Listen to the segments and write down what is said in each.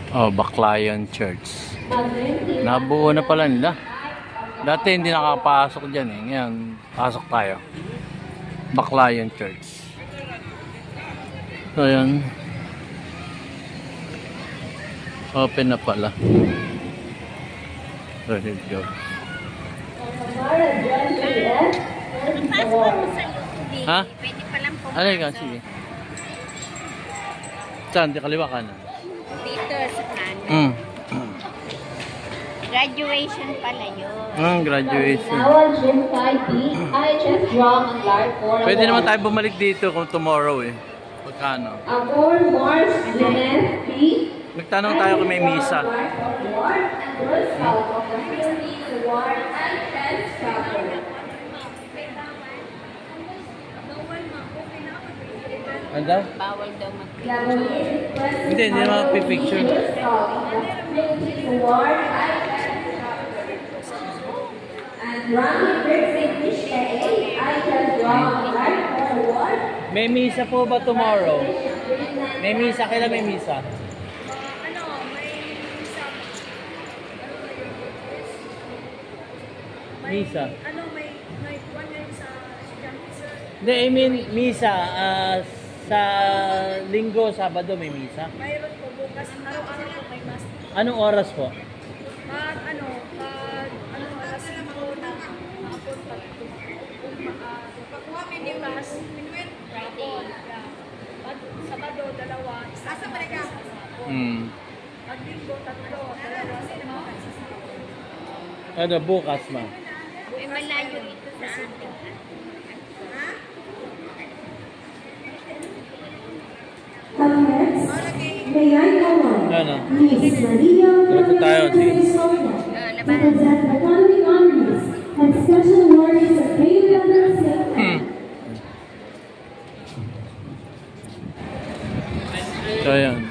Oh, Baclayon Church. Nabuo na pala nila. Dati hindi nakapasok dyan eh. Ngayon, pasok tayo. Baclayon Church. So, yun. Open na pala. So, here we go. Ha? Pwede pa lang pumasok. Ano yun? Sige. Saan? Di kaliwa ka na? Dito sa kanan. Graduation pala yun. Graduation. Pwede naman tayo bumalik dito kung tomorrow eh. Pagkano? Nagtanong tayo kung may misa. Ano? Bawal daw mag-picture. Hindi naman magpipicture. May misa po ba tomorrow? May misa? Kailan may misa? Misa? May one ngayon sa estudyante, sir. Hindi, I mean, misa. Sa linggo, Sabado may misa. Mayroon po bukas. Araw-araw po may mass. Anong oras po? Alas 5 na hapon pagkuha may bukas. Hapon. Sabado, 2. Isa sa balikan. Pag linggo, 3. 2 sila mga kagsasapon. Ano, bukas ma? May malayo dito sa atin. May I call on Miss Maria represent Academy Honors and Special Awards of K11 State. So, yan.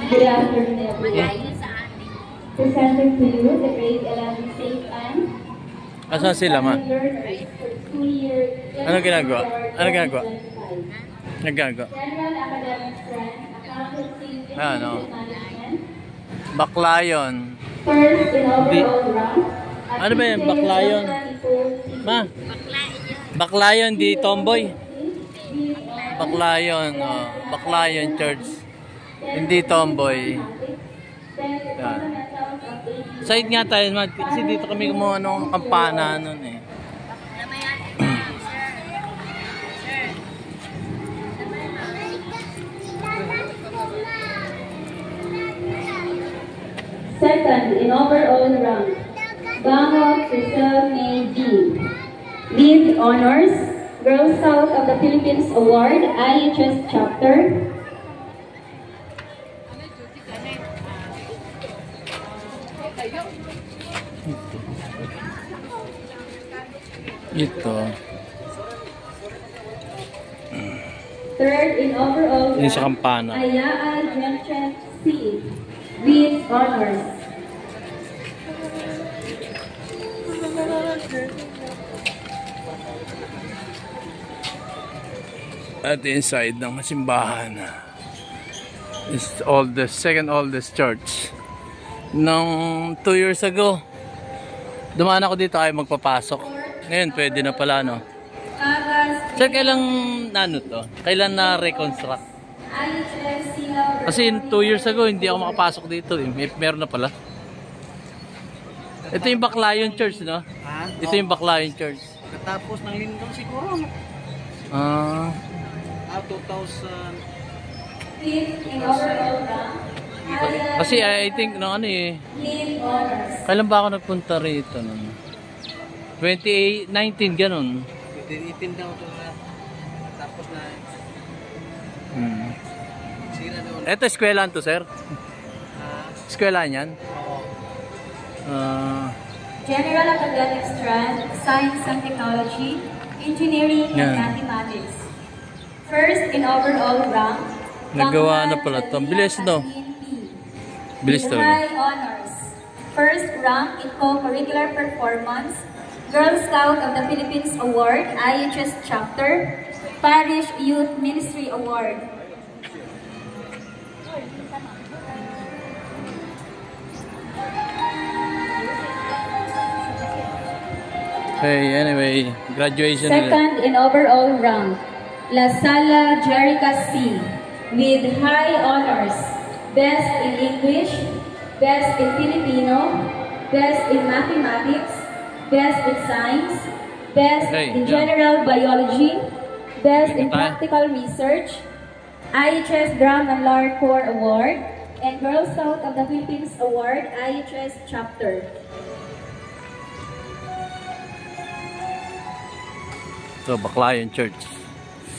Good afternoon, everyone. Malayo sa atin. Presenting to you the grade 11 State Band. Asan sila ma? School year Ano ginagawa? Ano ginagawa? Nagagawa? General Academic Strength, Accountancy, Ano? Management. Baclayon. First in overall rank. Ano ba yan? Baclayon? Ma? Baclayon di Tomboy? Baclayon. Oh. Baclayon Church. Hindi Tomboy. Yan. Side nga tayo, ma. Kasi dito kami kumuha ng kampana nun eh. Second in overall rank, Bango Crisel May D. Lead Honors, Girl Scout of the Philippines Award, IHS Chapter. Ito. Third in overall Yun sa rank, kampana. Ayaan Gentren C. Lead Honors. At inside ng simbahan is oldest, second oldest church. Nung 2 years ago, dumaan ako dito ay magpapasok. Ngayon pwede na pala, no? Sir, kailan ano to? Kailan na reconstruct? Kasi 2 years ago hindi ako makapasok dito eh. Meron na pala. Ito yung Baclayon Church, no? Ha? Ito yung Baclayon Church. Katapos ng lindol siguro. 2000. In overall rank, Kasi I think no ano eh. Lead Honors. Kailan ba ako nagpunta rito nun? 2019 ganun. 18 daw ito na. Tapos na. Sira doon. Ito eskwelahan to, sir. Eskwelahan yan. General Academic Strand, Science and Technology, Engineering and Yan. Mathematics. First in overall rank, Nagawa na pala to. Bilis, no? Bilis with talaga. high honors. First rank in co-curricular performance, Girl Scout of the Philippines Award, IHS Chapter, Parish Youth Ministry Award. Okay, anyway, graduation nila. Second in overall rank, La Sala Jerica C. with high honors. Best in English, Best in Filipino, Best in Mathematics, Best in Science, Best in General Biology, Best in Practical Research, IHS Drum and Lyre Corps Award, and Girl Scout of the Philippines Award, IHS Chapter. So, Baclayan Church.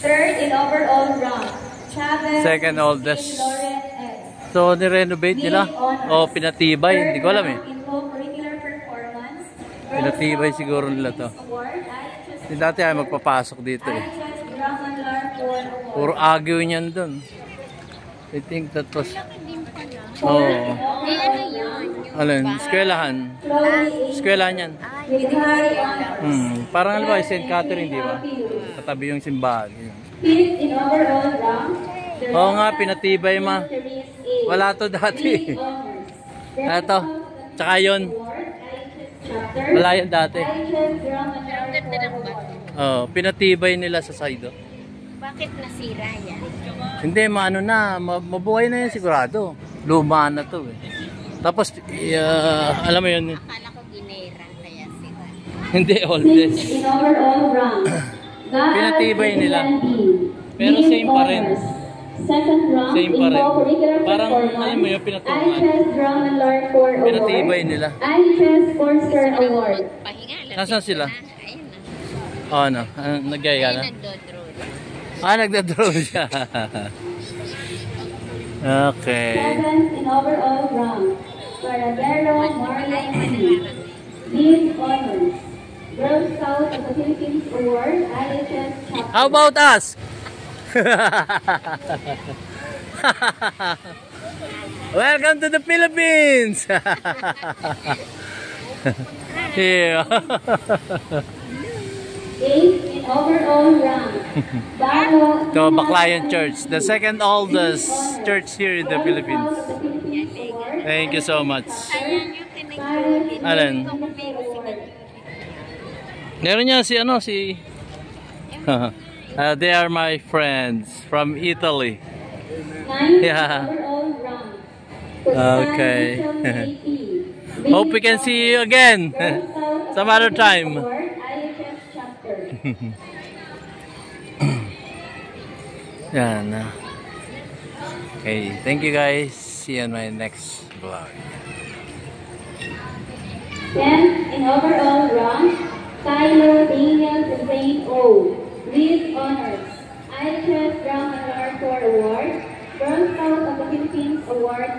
Third in overall rank, Chavez Second oldest. C. Lauren S. So, nirenovate nila? O pinatibay? Hindi ko alam eh. In co-curricular performance, Pinatibay siguro nila to. Award, IHS Hindi dati ay magpapasok dito eh. IHS Drum and Lyre Corps Award. Puro agyo niyan dun. I think that was... Din pala. Oh. Eh, ano yun? Yung Alin? Eskwelahan. Chloe A. Eskwelahan yan. with high honors. Parang ano ba? St. Catherine, di ba? Katabi yung simbahan. Yun. Fifth in overall rank, the Oo nga, pinatibay ma. Therese A. Wala to dati. with honors. Eto. Tsaka yun. Award, IHS Chapter. Wala yan dati. IHS Drum and Lyre Corps Award. Oh, pinatibay nila sa side. Bakit nasira yan? Hindi, maano na. Mabuhay na yan sigurado. Luma na to eh. Tapos, alam mo yun. Akala ko ginera kaya sira. Hindi, Sixth oldest. in overall rank, Pinatibay nila. Pero with same pa rin. honors. Second rank Same in pa rin. co-curricular Parang, performance, alam mo yung pinaturuan. IHS Drum and Lyre Corps Award. Pinatibay nila. IHS Forster Award. Pahinga lang. Nasaan sila? Ayun na. Oh, ano? Nagyaya Ayun na? nagdodrone. Nagda-drone siya. Okay. Seventh in overall rank, Paradero Marlene C. with honors. Girl Scout of the Philippines Award, IHS Chapter. How about us? Welcome to the Philippines! Yeah. Eighth in overall rank, Bango So, Baclayan Church, the second oldest church here in the Philippines. Thank you so much. Ayan yung pinag-drone. Alan. Meron niya si ano, si... they are my friends from Italy. Ninth Yeah. overall rank, Okay. Kusani Hope we can see you again some other time. Award, IHS Chapter. Yan. Okay, thank you guys. See you on my next vlog. 10th in overall rank, Tyler Daniel St. O. with honors. IHS Drum and Lyre Corps Award, Girl Scout of the Philippines Award,